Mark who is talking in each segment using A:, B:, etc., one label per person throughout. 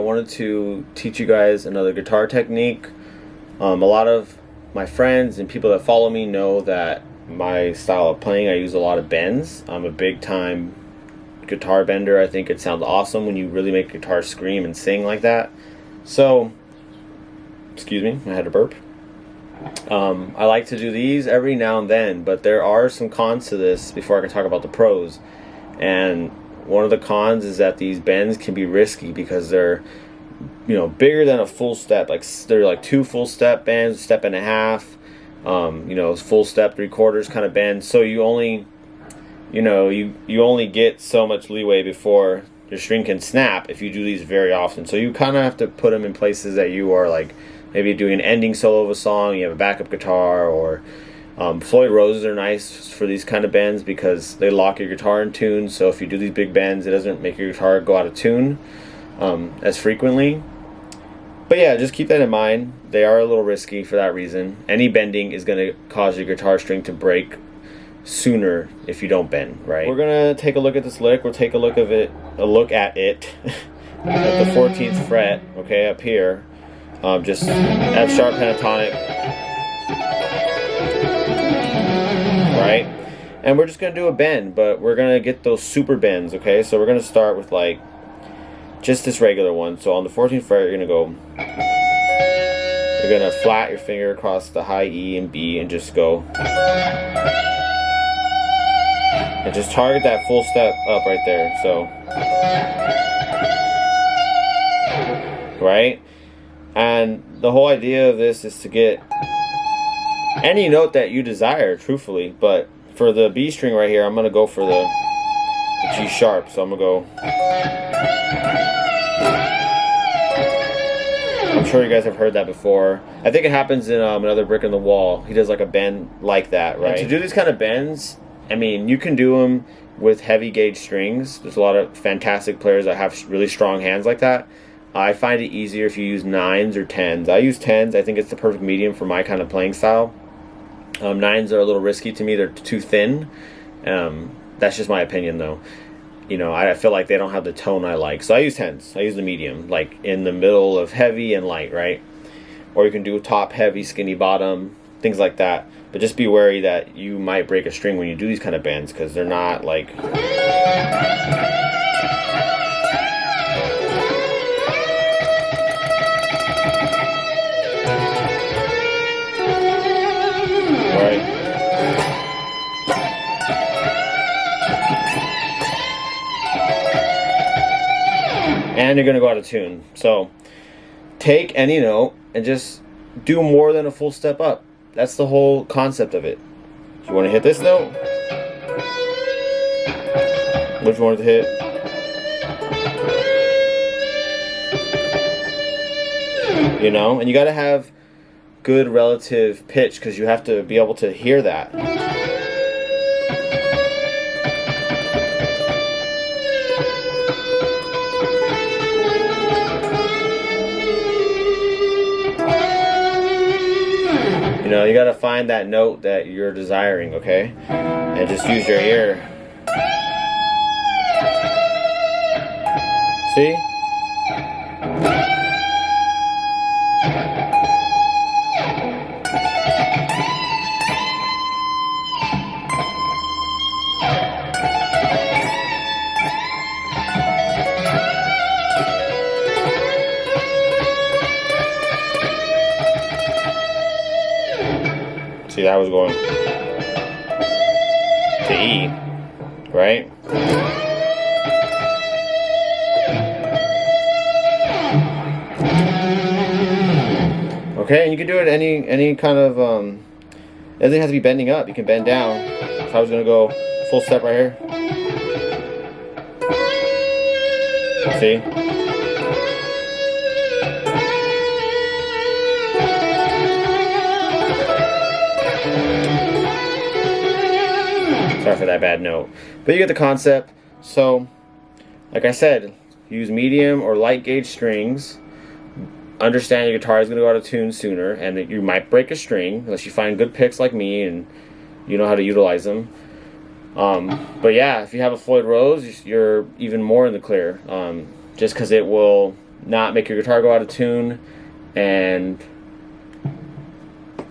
A: wanted to teach you guys another guitar technique. A lot of my friends and people that follow me know that my style of playing, I use a lot of bends. I'm a big time guitar bender. I think it sounds awesome when you really make guitar scream and sing like that. So, excuse me, I had to burp. I like to do these every now and then, but there are some cons to this before I can talk about the pros. And one of the cons is that these bends can be risky because they're, bigger than a full step. Like they're like 2 full step bends, step and a half, full step 3/4 kind of bends. So you only, you only get so much leeway before your string can snap if you do these very often. So you kind of have to put them in places that you are like maybe doing an ending solo of a song, you have a backup guitar, or Floyd Roses are nice for these kind of bends because they lock your guitar in tune. So if you do these big bends, it doesn't make your guitar go out of tune as frequently. But yeah, just keep that in mind. They are a little risky for that reason. Any bending is going to cause your guitar string to break sooner if you don't bend, right? We're going to take a look at this lick. We'll take a look at it at the 14th fret, okay, up here. Just F sharp pentatonic, right? And we're just going to do a bend, but we're going to get those super bends, okay? So we're going to start with like just this regular one. So on the 14th fret, you're going to go, you're going to flat your finger across the high E and B and just go, and just target that full step up right there. So, right? And the whole idea of this is to get any note that you desire, truthfully. But for the B string right here, I'm going to go for the G sharp. So I'm going to go. I'm sure you guys have heard that before. I think it happens in another Brick in the Wall. He does like a bend like that, right? And to do these kind of bends, I mean, you can do them with heavy gauge strings. There's a lot of fantastic players that have really strong hands like that. I find it easier if you use 9s or 10s. I use 10s. I think it's the perfect medium for my kind of playing style. 9s are a little risky to me. They're too thin. That's just my opinion, though. I feel like they don't have the tone I like. So I use 10s. I use the medium, like in the middle of heavy and light, right? Or you can do top heavy, skinny bottom, things like that. But just be wary that you might break a string when you do these kind of bends because they're not like... And you're going to go out of tune. So take any note and just do more than a full step up. That's the whole concept of it. You want to hit this note? Which one to hit? And you got to have good relative pitch because you have to be able to hear that. You got to find that note that you're desiring, okay? And just use your ear. See? See, that was going to E, right? Okay, and you can do it any kind of, it doesn't have to be bending up. You can bend down. If I was going to go full step right here. See? Sorry for that bad note. But you get the concept. So, like I said, use medium or light gauge strings. Understand your guitar is going to go out of tune sooner, and that you might break a string unless you find good picks like me and you know how to utilize them. But yeah, if you have a Floyd Rose, you're even more in the clear. Just because it will not make your guitar go out of tune. And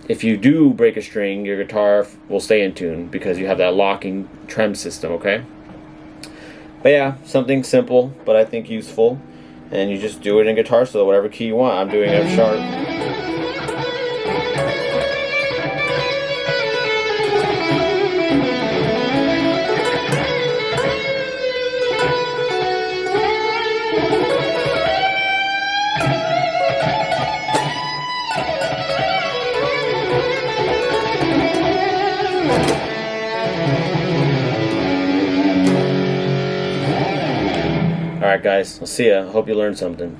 A: if you do break a string, your guitar will stay in tune because you have that locking trem system, okay? But yeah, something simple, but I think useful. And you just do it in Guitar Solo, whatever key you want. I'm doing F sharp. Alright guys, I'll see ya. Hope you learned something.